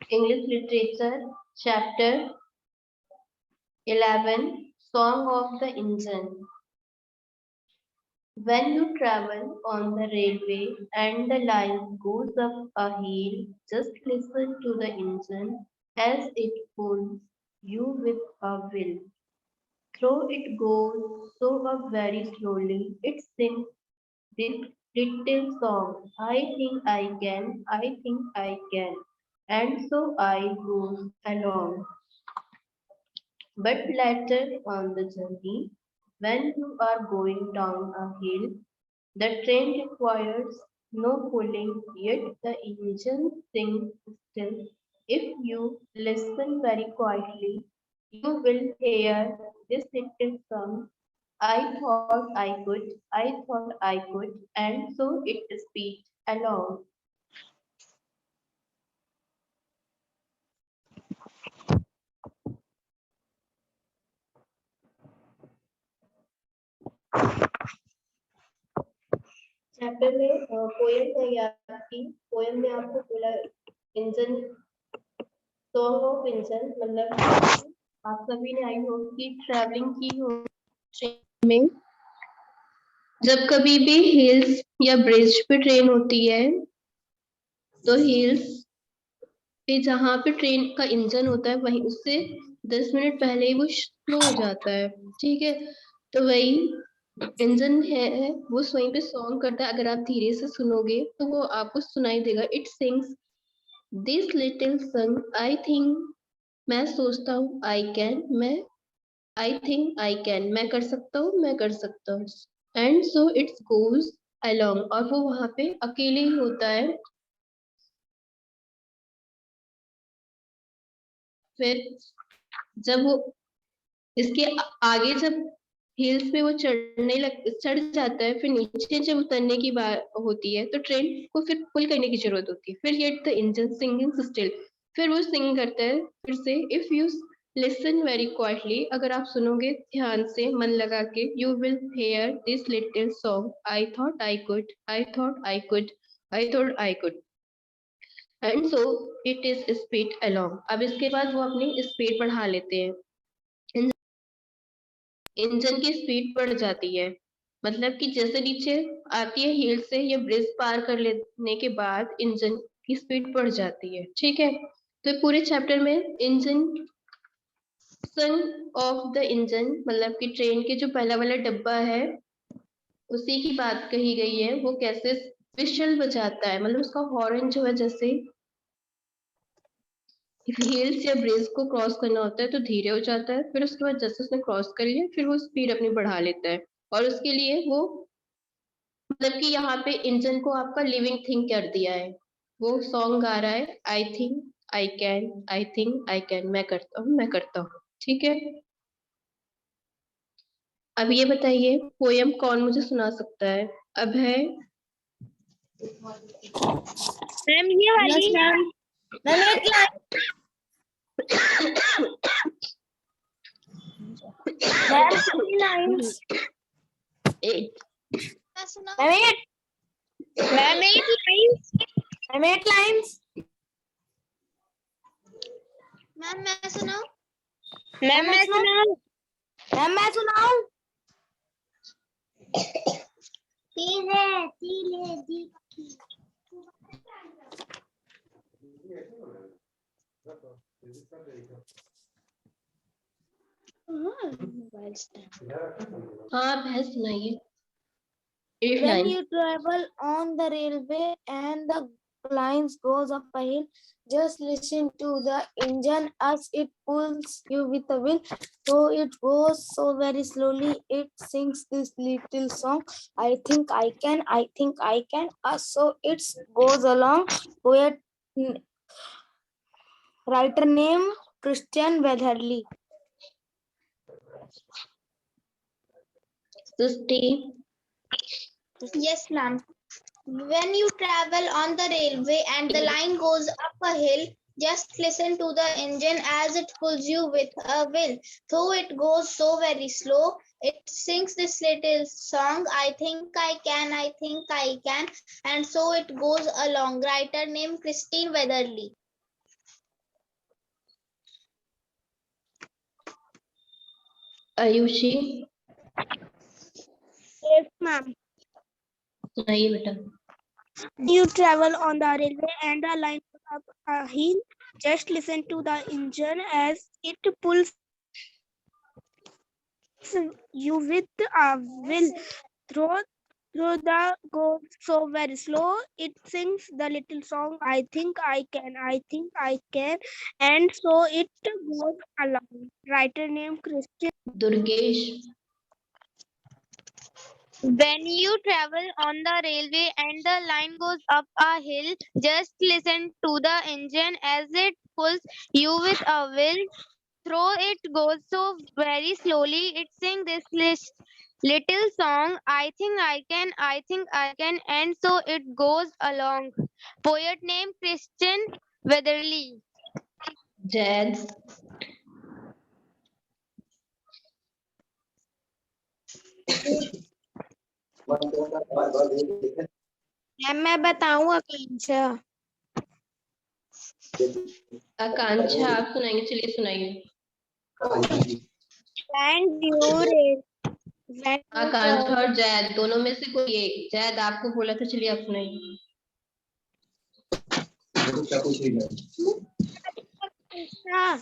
English Literature, Chapter 11, Song of the Engine. When you travel on the railway and the line goes up a hill, just listen to the engine as it pulls you with a will. Though it goes so up very slowly, it sings this little song. I think I can, I think I can. And so I goes along. But later on the journey, when you are going down a hill, the train requires no pulling, yet the engine sings still. If you listen very quietly, you will hear this little song. I thought I could, I thought I could, and so it speeds along. Chapter में poem है आपकी poem में आपको बोला engine song of engine मतलब आप सभी ने आई हो कि ट्रैवलिंग की हो ट्रेन में जब कभी भी हिल्स या ब्रिज पे ट्रेन होती है तो हिल्स पे जहाँ पे ट्रेन का इंजन होता है वहीं उससे 10 मिनट पहले ही वो स्लो हो जाता है ठीक है तो वही इंजन है वो स्वयं पे सॉन्ग करता है अगर आप धीरे से सुनोगे तो वो आपको सुनाई देगा it sings this little son I think मैं सोचता हूँ आई कैन मैं कर सकता हूँ मैं कर सकता हूँ and so it's goes along और वो वहां पे अकेले ही होता है फिर जब वो इसके आगे जब हिल्स पे वो चढ़ जाता है फिर नीचे जब उतरने की बात होती है तो ट्रेन को फिर पुल करने की जरूरत होती है फिर yet the engine singing still फिर वो सिंग करता है फिर से if you listen very quietly अगर आप सुनोगे ध्यान से मन लगा के you will hair this little song I thought I could I thought I could I thought I could and so it is speed along अब इसके बाद वो अपनी स्पीड बढ़ा लेते हैं इंजन की स्पीड बढ़ जाती है मतलब कि जैसे नीचे आती है हिल से या ब्रिज पार कर लेने के बाद इंजन की स्पीड बढ़ जाती है ठीक है तो पूरे चैप्टर में engine son of the engine मतलब कि ट्रेन के जो पहला वाला डब्बा है उसी की बात कही गई है वो कैसे विशल बजाता है मतलब उसका हॉर्न जो है जैसे हिल्स या ब्रिज को क्रॉस करना होता है तो धीरे हो जाता है फिर उसके बाद जैसे उसने क्रॉस कर लिया फिर वो स्पीड अपनी बढ़ा लेता है और उसके लिए वो मतलब कि यहाँ पे इंजन को आपका लिविंग थिंग कर दिया है वो सॉन्ग गा रहा है आई थिंक आई कैन मैं करता हूँ ठीक है अब ये बताइए पोयम कौन मुझे सुना सकता है अब है मैम ये वाली मैम एक लाइन्स मैम 8 लाइन्स मैम मैं सुनाऊं मैम मैं सुनाऊं हाँ भैंस सुनाइए When you travel on the railway and the lines goes up a hill, just listen to the engine as it pulls you with a will. So it goes so very slowly, it sings this little song. I think I can, I think I can. So it goes along. Poet, writer name Christian Weatherly. Yes, ma'am. When you travel on the railway and the line goes up a hill, just listen to the engine as it pulls you with a will. Though it goes so very slow, it sings this little song, I think I can, I think I can, and so it goes along. Writer named Christine Weatherly. Ayushi Yes, ma'am. सुनाइए बेटा। You travel on the railway and the line goes up a hill. Just listen to the engine as it pulls you with a will. Through the go so very slow. It sings the little song. I think I can. I think I can. And so it goes along. Writer named Christian. Durgesh When you travel on the railway and the line goes up a hill, just listen to the engine as it pulls you with a will. Through it goes so very slowly. It sings this little song. I think I can, I think I can, and so it goes along. Poet named Christian Weatherly. Zaid मैं बताऊं आकांक्षा? आकांक्षा आप सुनाएंगे, चलिए सुनाइए। And you when आकांक्षा और जैद दोनों में से कोई एक। जैद आपको बोला था, चलिए आप सुनाइए। हाँ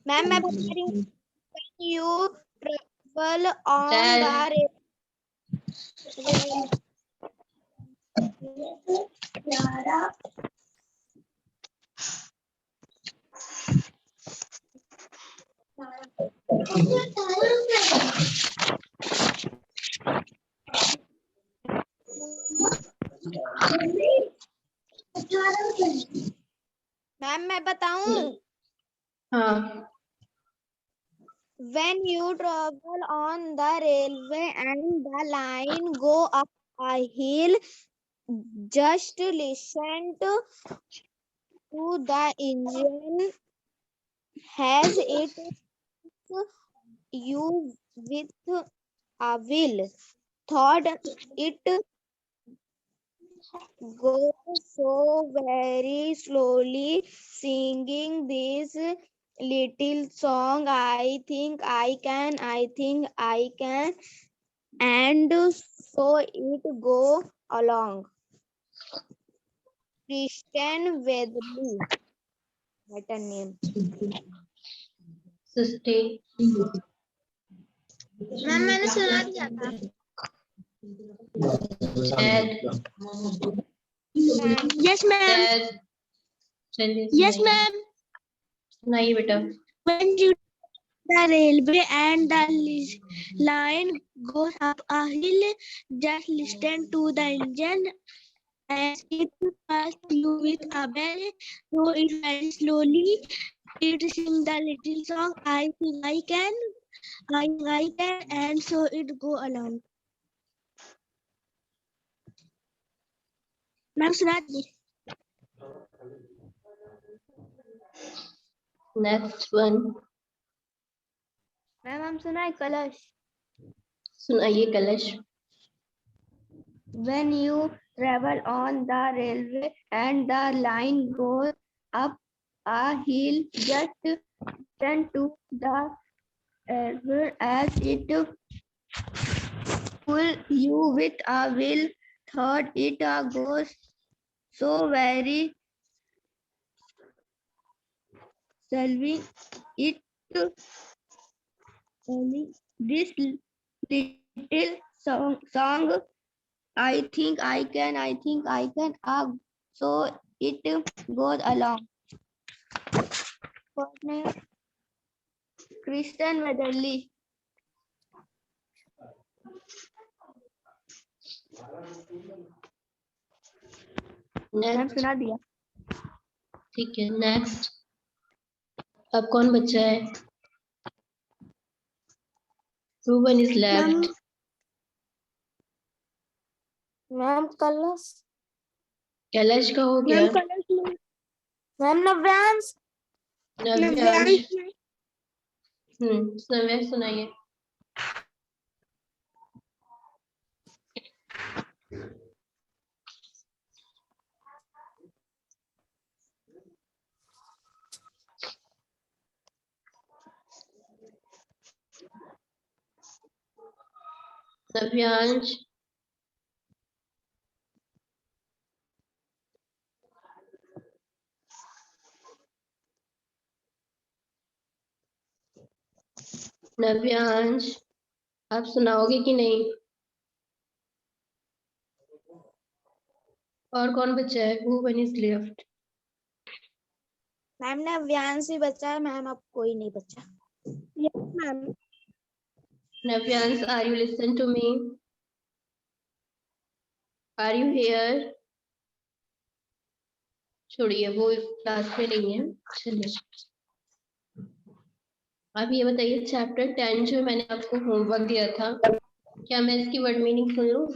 मैम मैं बता रही हूँ you travel on Zaid the railway. Ma'am मैं बताऊं? हाँ When you travel on the railway and the line go up a hill, just listen to the engine as it you with a will. Thought it goes so very slowly, singing this little song. I think I can, I think I can, and so it go along. Christian Weatherly, better name. Srishti ma'am मैंने सुना दिया था। Zaid yes ma'am. Zaid चलिए yes सुनाइए। Ma'am. सुनाइए बेटा। When you the railway and the line goes up a hill, just listen to the engine as it passes you with a bell. So it very slowly. It sings the little song. I think I can. I think I can, and so it go along. Ma'am सुना दी। Next one ma'am हम सुनाए कलश। सुनाइए कलश। When you travel on the railway and the line goes up a hill, just listen to the air as it pull you with a will. Third, it goes so very slowly. It this little song. I think I can. I think I can. So it goes along. First name Christian Weatherly. Ma'am next सुना दिया। ठीक है। Next अब कौन बचा है? Who one is left? Ma'am कलश। कैलाश का हो गया। मैम नव्यांश। नव्यांश नव्यांश सुनाइए। नव्यांश, नव्यांश आप सुनाओगे कि नहीं? और कौन बचा है? Who one is left? Ma'am ने व्यांश ही बचा है मैम, अब कोई नहीं बचा। Yes ma'am. Navyansh, are you listen to me? Are you here? छोड़िए, वो क्लास में नहीं है। चलिए, अब ये बताइए चैप्टर 10 जो मैंने आपको होमवर्क दिया था, क्या मैं इसकी वर्ड मीनिंग सुन लूं?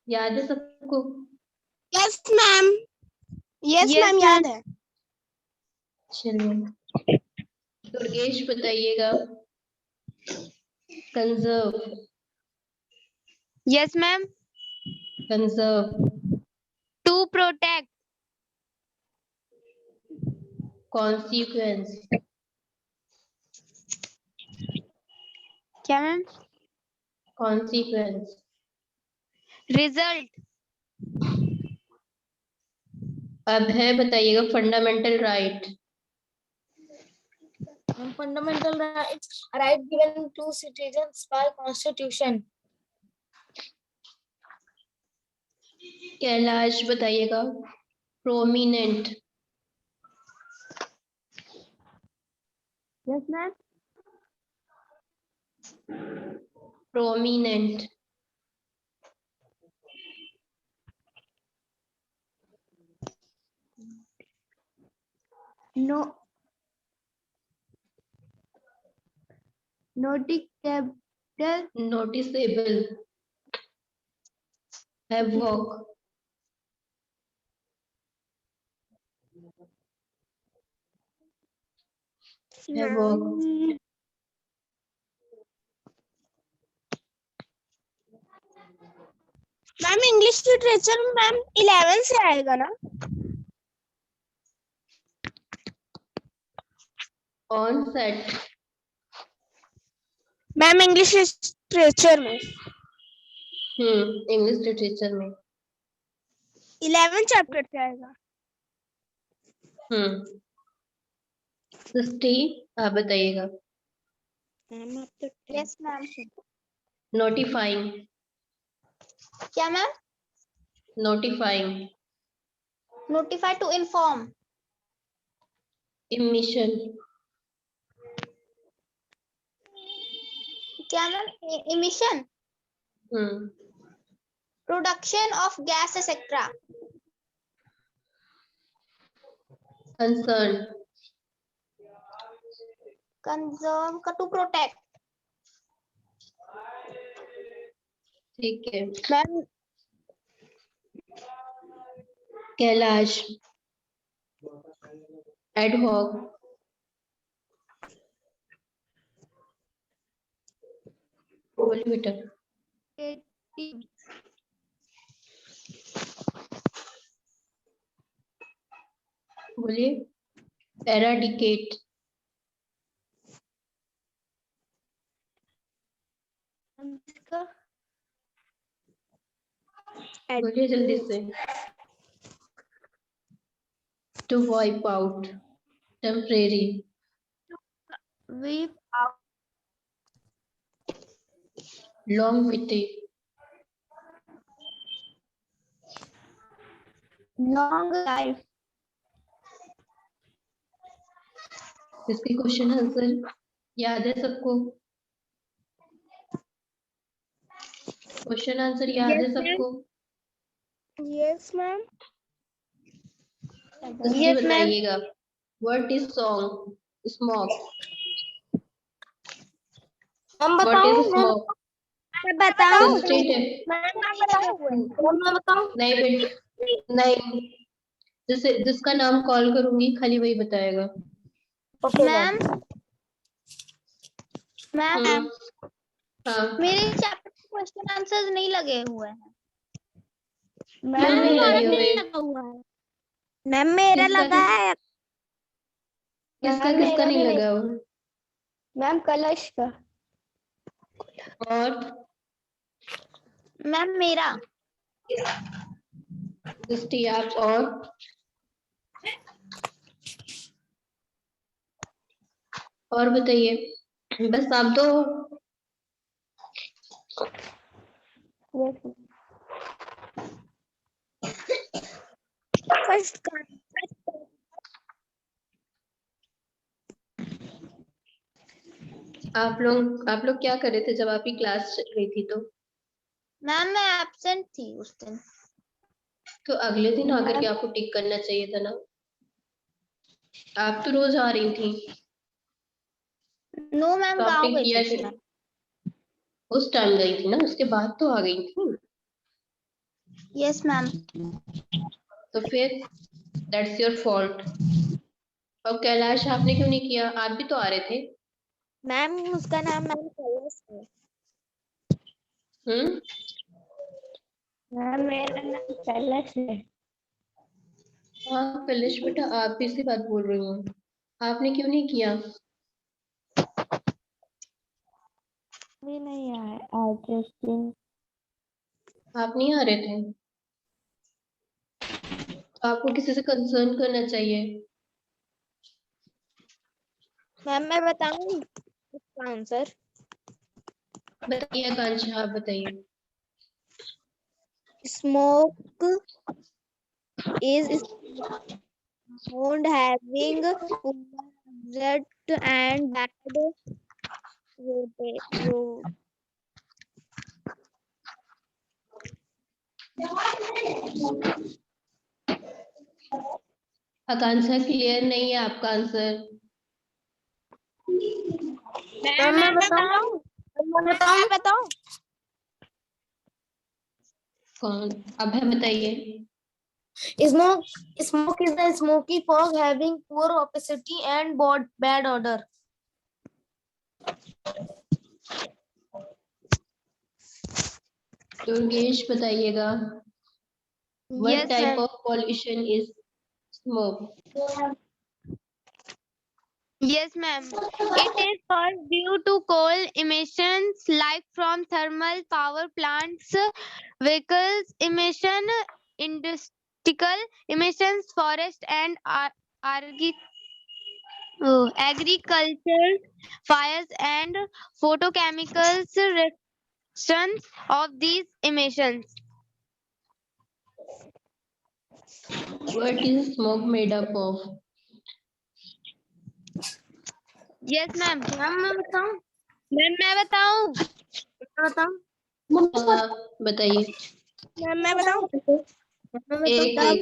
याद है सबको? Yes ma'am. यस मैम याद है। चलिए, दुर्गेश बताइएगा। Conserve, yes ma'am. Conserve, to protect. Consequence, क्या मैम? Consequence, result. अब है बताइएगा fundamental right. Fundamental right given to citizens by constitution. Kailash बताइएगा prominent. Yes ma'am. Prominent, no noticeable. Noticeable, havoc, havoc, ma'am English literature में ma'am 11 से आएगा ना? Onset, ma'am English literature में इंग्लिश लिटरेचर में 11 चैप्टर से आएगा। सृष्टि आप बताइएगा। मैम आप तो यस मैम। नोटिफाइंग, क्या ma'am? Notifying, notify to inform. Emission, क्या ma'am? Emission, production of gas etcetera. Concern, conserve का टू प्रोटेक्ट। ठीक है। मैम कैलाश एडहॉक, बोलिए बेटा। बोलिए। एराडिकेट, बोलिए जल्दी से। To wipe out, temporary, weep longevity, long life. इसके क्वेश्चन आंसर याद है सबको? क्वेश्चन आंसर याद है सबको? Yes ma'am. सृष्टि बताइएगा। What is song? Smoke, hmm what बताऊं? Is smoke? मैं बताऊं? नहीं बेटा, नहीं, जिसका नाम कॉल करूंगी खाली वही बताएगा। मैम मैम हाँ, मेरे चैप्टर क्वेश्चन आंसर्स नहीं लगे हुए हैं। क्यों नहीं लगे हुए? मैम मेरा किसका लगा है। किसका किसका नहीं लगा हुआ? मैम कलश का। और मैम मेरा दृष्टि आप और बताइए, बस आप दो। फर्स्ट आप लोग क्या कर रहे थे जब आपकी क्लास चल रही थी? तो मैं एब्सेंट थी उस दिन। अगले दिन आकर के आपको टिक करना चाहिए था ना। आप तो रोज आ रही थी। नो मैम, तो गाँव आपने गई किया थी क्यों? उस टाइम गई थी ना, उसके बाद तो आ गई थी। Yes ma'am. तो फिर दैट्स योर फॉल्ट। और कैलाश आपने क्यों नहीं किया? आप भी तो आ रहे थे। मैम उसका नाम मैम कैलाश है। हम्म। मैम मेरा नाम कैलाश है। हाँ कैलाश बेटा, आप भी इसी बात बोल रही हूँ। आपने क्यों नहीं किया? भी नहीं आए आज उस दिन। आप नहीं आ रहे थे। तो आपको किसी से कंसर्न करना चाहिए। मैम मैं बताऊं इसका आंसर? बताइए आकांक्षा, आप बताइए। Smoke is found having poor result and bad road. Akanksha clear नहीं है आपका आंसर। मैम मैं बताऊं? मैं बताऊं? कौन? अब है, बताइए। Smoke is the smoky fog having poor opacity and bad odor. Durgesh बताइएगा। What Yes, type ma'am. of pollution is smoke? Yes, ma'am. It is caused due to coal emissions like from thermal power plants, vehicles emission, industrial emissions, forest and agriculture fires and photochemicals reactions of these emissions. What is smoke made up of? Yes, ma'am. Ma'am मैं बताऊं? मैं बताऊं? हाँ, बताइए। Ma'am मैं बताऊं? एक एक।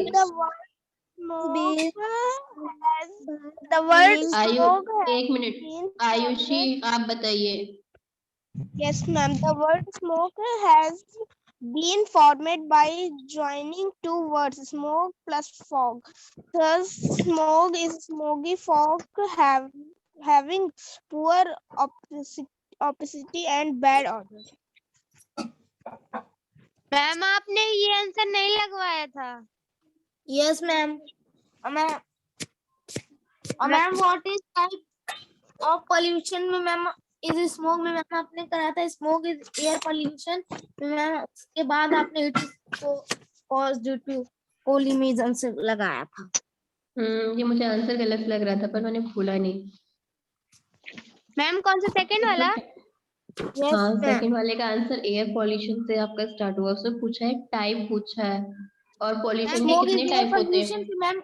The word आयु, smoke has एक मिनट। been Ayushi, formed. आप बताइए। Yes, ma'am. The word smoke has been formed by joining two words, smoke plus fog. Thus, smoke is smoky fog having poor opacity and bad odor. Ma'am आपने ये answer नहीं लगवाया था। Yes, ma'am. Ma'am, what is type of pollution में ma'am? इस smoke में ma'am आपने करा था smoke is air pollution. Ma'am उसके बाद आपने इट को cause due to coal emission से लगाया था। ये मुझे आंसर गलत लग रहा था, पर मैंने भूला नहीं। मैम कौन सा सेकंड वाला? हाँ, सेकंड वाले का आंसर एयर पॉल्यूशन से आपका स्टार्ट हुआ। उसने पूछा है, टाइप पूछा है, और पॉल्यूशन के कितने टाइप होते हैं? मैम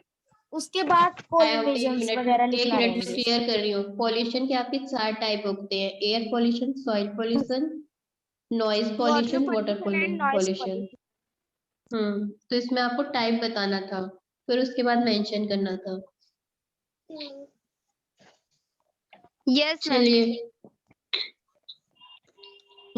उसके बाद कोल इमिशंस वगैरह एक लिखना मिनट में रहेंगे। क्लियर कर रही हूँ। पॉल्यूशन के आपके 4 टाइप होते हैं: air pollution, soil pollution, noise pollution, water pollution. तो इसमें आपको टाइप बताना था, फिर उसके बाद मेंशन करना था। Yes ma'am. चलिए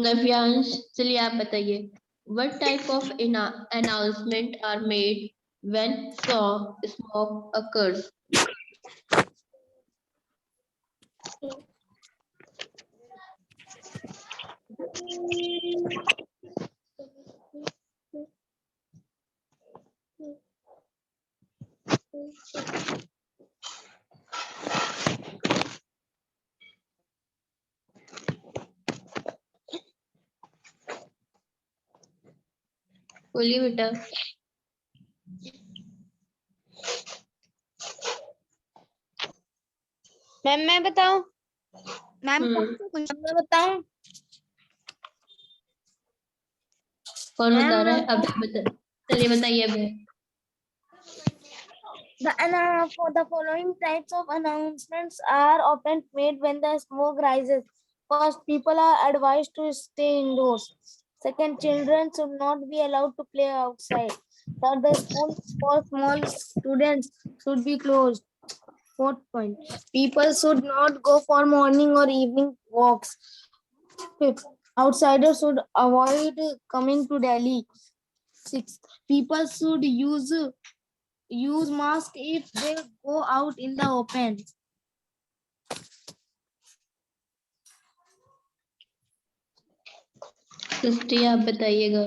नव्यांश, चलिए आप बताइए। What type of announcement are made when smoke occurs? बोलिए बेटा। मैम मैं बताऊं? मैम मैं बताऊं? कौन मैम बता रहा है? अब बता, चलिए बताइए अब। For the following types of announcements are often made when the smoke rises. First, people are advised to stay indoors. Second, children should not be allowed to play outside. Third, the schools for small students should be closed. Fourth point, people should not go for morning or evening walks. Fifth, outsiders should avoid coming to Delhi. Sixth, people should use mask if they go out in the open. सृष्टि आप बताइएगा।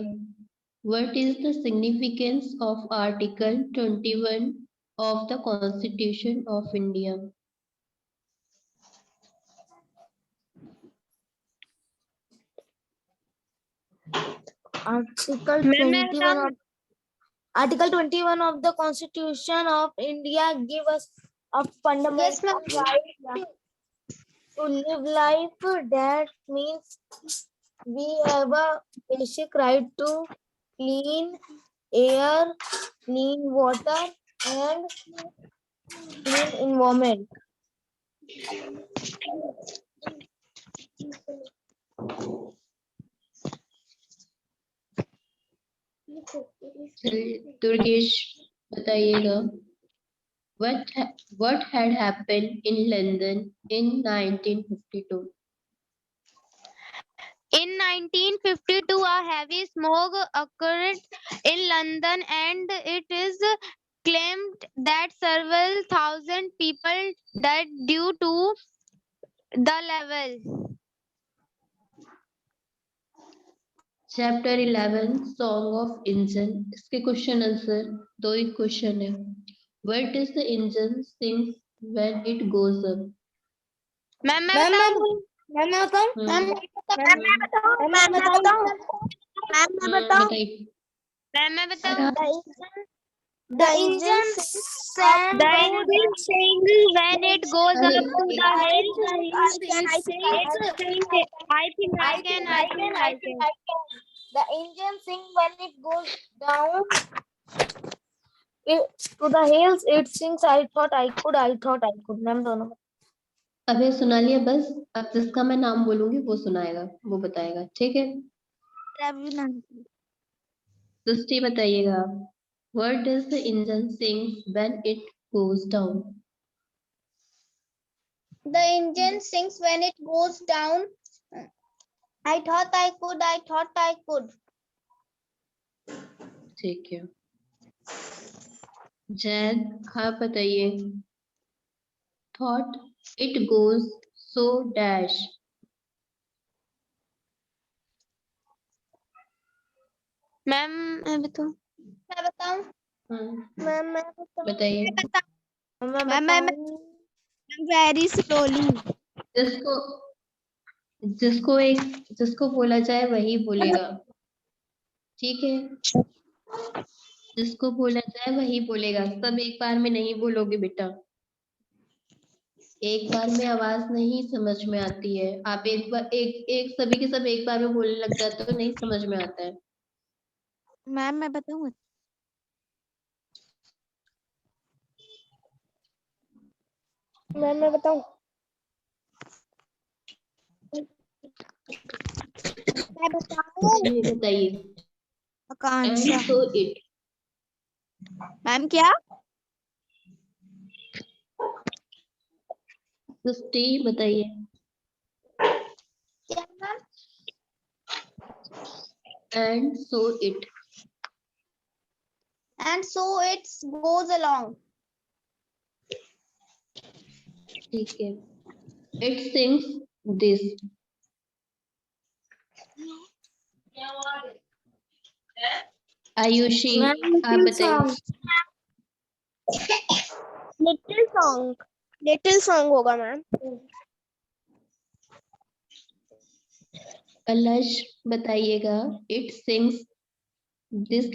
What is the significance of Article 21 of the Constitution of India? Article 21 of Article 21 of the Constitution of India give us a fundamental right to live life. That means we have a basic right to clean air, clean water, and clean environment. Durgesh बताइएगा। What had happened in London in 1952? In 1952, a heavy smoke occurred in London, and it is claimed that several thousand people died due to the level. Chapter 11 Song of Engine। इसके question answer दो ही question है। What is the engine sings when it goes up? Ma'am मैं बताऊं? बताइए। Ma'am मैं बताऊं? The engine sang The engine sings when it goes अरे, up to the hill. I can. The engine sings when it goes down to the hills. It sings I thought I could. Ma'am दोनों। अबे सुना लिया बस। अब जिसका मैं नाम बोलूंगी वो सुनाएगा, वो बताएगा, ठीक है। सृष्टि बताइएगा। What does the engine sings when it goes down? The engine sings when it goes down. I thought I could. ठीक है। जैद आप बताइए। Thought it goes so dash. Ma'am मैं बताऊं? मैं बताऊं? मैम मैं बताइए। Very slowly. जिसको बोला जाए वही बोलेगा, ठीक है। जिसको बोला जाए वही बोलेगा, सब एक बार में नहीं बोलोगे बेटा। एक बार में आवाज नहीं समझ में आती है। आप एक बार एक सभी के सब एक बार में बोलने लग जाते हो, नहीं समझ में आता है। मैम मैं बताऊं? मैम मैं बताऊं? मैं बताऊं? बताइए। आकांक्षा। And so it। मैम क्या? सृष्टि बताइए। क्या ma'am? And so it। And so it goes along. ठीक है। It sings this। आयुषी आप बताइए। लिटिल सॉन्ग होगा मैम। कलश बताइएगा। It sings this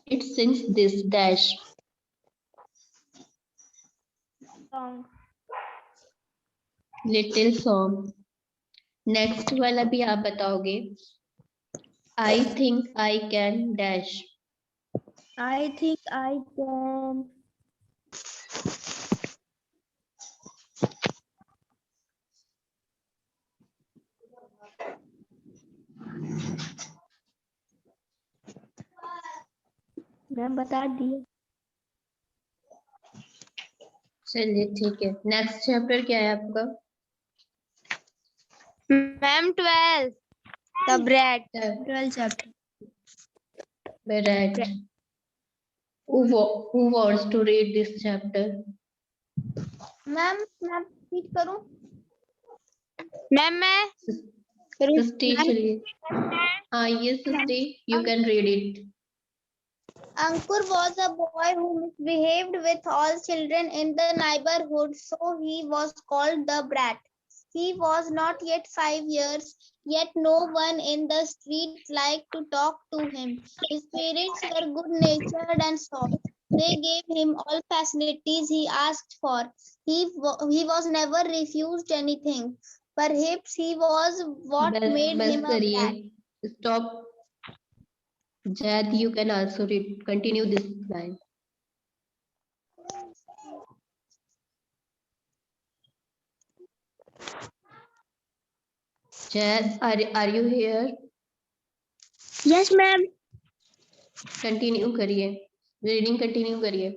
it sings this dash. Song. Little song. Next वाला भी आप बताओगे. I think I can dash. I think I can. Ma'am बता दिए. चलिए ठीक है. नेक्स्ट चैप्टर क्या है आपका? Ma'am, 12. The brat. 12 chapter. Right. Who wants to read this chapter? Ma'am मैं repeat करूं? Ma'am, मैं Srishti, चलिए. हाँ, yes, Srishti, you can read it. Ankur was a boy who misbehaved with all children in the neighborhood, so he was called the brat. He was not yet 5 years, yet no one in the street liked to talk to him. His parents were good-natured and soft. They gave him all facilities he asked for. He was never refused anything. Perhaps he was what made बस him a करिए. brat. Stop. Jad, you can also read. Continue this line. Jad, are you here? Yes, ma'am. Continue करिए. Reading continue करिए.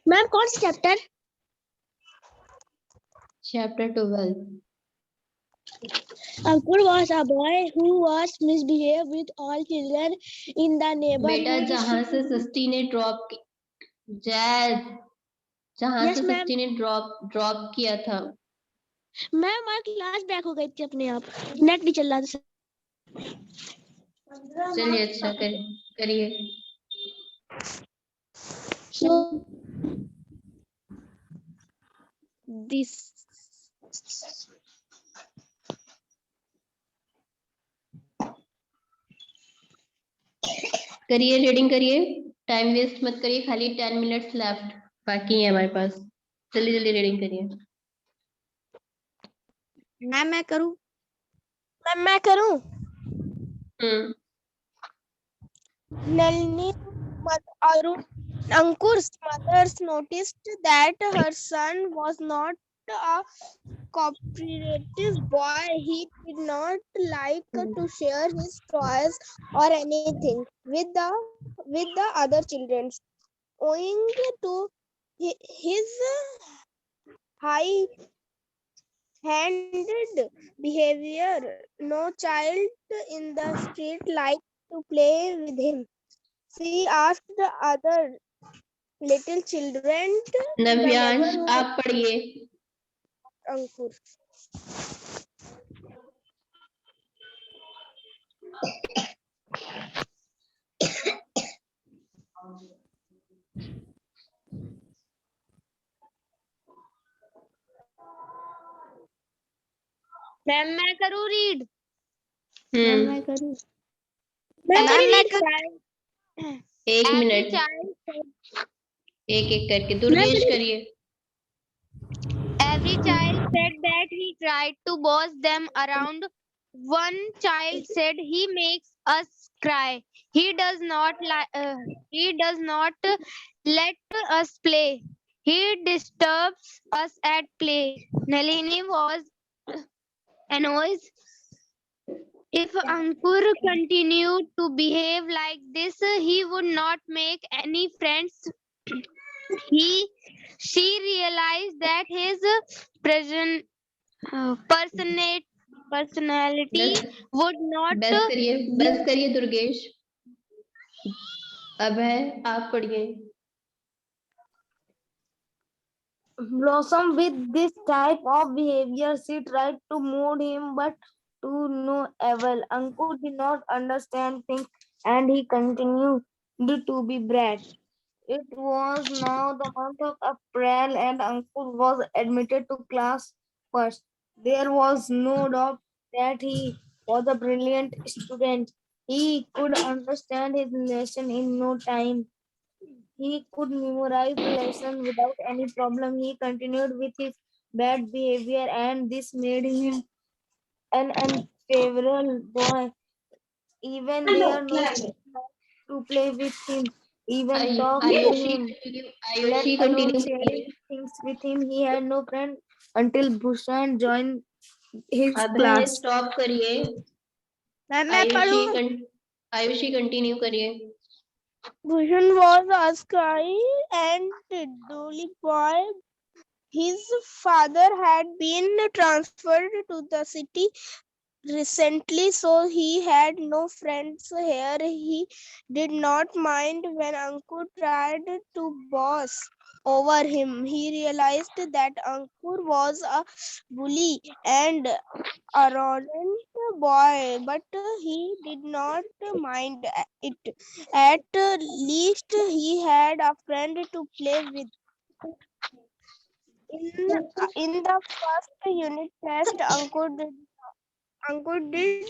Ma'am कौन सा chapter? Chapter 12. Ankur was a boy who was misbehaved with all children in the बेटा neighborhood. जहाँ से सृष्टि ने जैद जहाँ Yes, से ma'am. सृष्टि ने ड्रॉप किया था. मैम हमारी क्लास बैक हो गई थी अपने आप. नेट नहीं चल रहा था. चलिए अच्छा करिए. So this. करिए रीडिंग करिए. टाइम वेस्ट मत करिए. खाली 10 मिनट्स लेफ्ट बाकी है हमारे पास. जल्दी जल्दी रीडिंग करिए. मैम मैं करूं? मैम मैं करूं? Nalini Arun Ankur's mother noticed that her son was not a cooperative boy. He did not like to share his toys or anything with the other children. Owing to his high-handed behavior, no child in the street liked to play with him. She asked the other little children in the नव्यांश neighborhood. आप पढ़िए. Ankur. Ma'am मैं करूँ read? मैं करूं? एक Every minute. child एक एक करके. दुर्गेश करिए. Every child said that he tried to boss them around. One child said he makes us cry. He does not let us play. He disturbs us at play. Nalini was annoyed. If Ankur continued to behave like this, he would not make any friends. She realized that his present personality बस would not बस करिए दुर्गेश. अब है आप पढ़िए. Blossom with this type of behavior, she tried to mood him, but to no avail. Ankur did not understand things, and he continued to be brat. It was now the month of April, and Ankur was admitted to class first. There was no doubt that he was a brilliant student. He could understand his lesson in no time. He could memorize the lesson without any problem. He continued with his bad behavior, and this made him an unfavorable boy. Even there no to play with him, even talk to him, let Ayushi alone continue sharing करिए. things with him. He had no friend until Bhushan joined his अब है class. Stop करिए. मैं पढ़ूं? Ayushi continue करिए. Bhushan was a shy and dolly boy. His father had been transferred to the city recently, so he had no friends here. He did not mind when Ankur tried to boss over him. He realized that Ankur was a bully and arrogant boy, but he did not mind it. At least he had a friend to play with. In the first unit test, Ankur did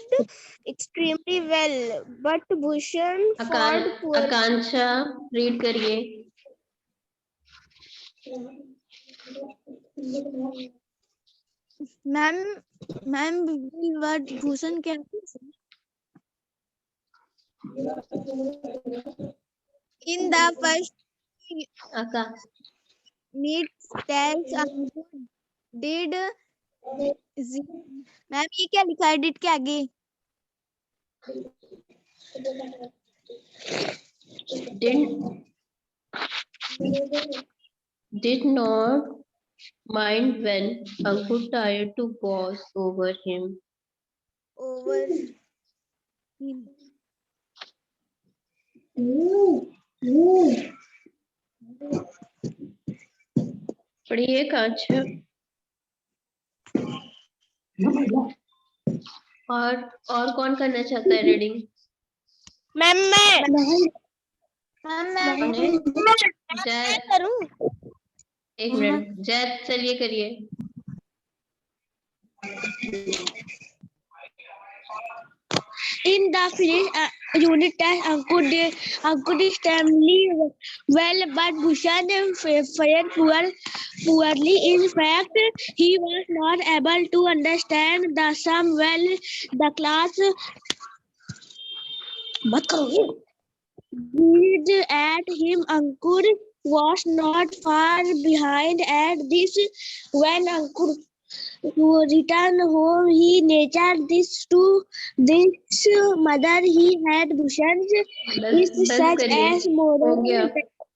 extremely well, but Bhushan fared poorly. Akanksha read करिए. Ma'am what Bhushan can in the first आका unit test Ankur did ma'am ये क्या लिखा है did के आगे did not mind when Ankur tried to boss over him. over him. पढ़िए कांक्षा. और कौन करना चाहता है रीडिंग? मैम मैं जय करूं एक मिनट. जय चलिए करिए. In the finished unit test, Ankur did extremely well, but Bhushan fared poorly. In fact, he was not able to understand the sum well. The class did at him. Ankur was not far behind at this. When Ankur returned home, he narrated this to his mother. He had Bhushan's is such करिए. as हो moral. गया.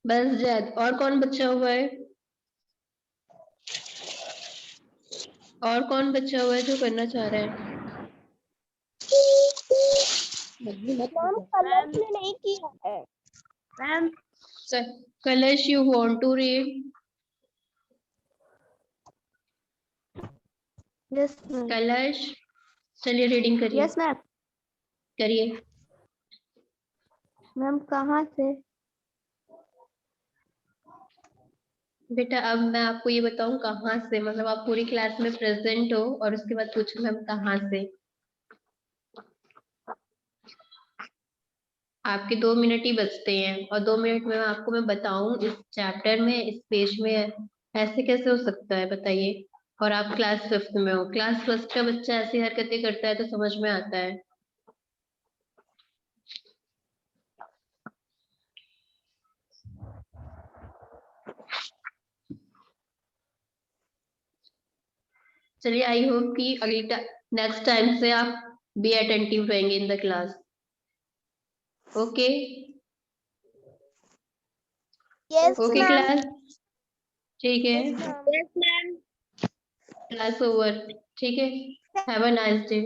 बस जय. और कौन बच्चा हुआ है? और कौन बच्चा हुआ है जो करना चाह रहा है? नहीं किया है ma'am Kalash, you want to read? Yes, ma'am. Kalash, चलिए रीडिंग करिए. Yes, ma'am. करिए. मैम कहाँ से? बेटा अब मैं आपको ये बताऊं कहाँ से, मतलब आप पूरी क्लास में प्रेजेंट हो और उसके बाद पूछो मैम कहाँ से. आपके 2 मिनट ही बचते हैं और 2 मिनट में आपको मैं बताऊं इस चैप्टर में, इस पेज में ऐसे कैसे हो सकता है बताइए. और आप क्लास 5th में हो. क्लास 1st का बच्चा ऐसी हरकतें करता है तो समझ में आता है. चलिए आई होप कि अगली नेक्स्ट टाइम से आप बी अटेंटिव रहेंगे in the class. Okay Yes, okay ma'am. Class. ठीक है. Yes, ma'am. Class over. ठीक है. Have a nice day.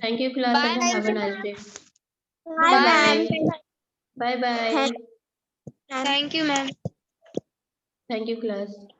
Thank you class. Have a nice day. Bye, ma'am. Bye bye. Thank you, ma'am. Thank you class.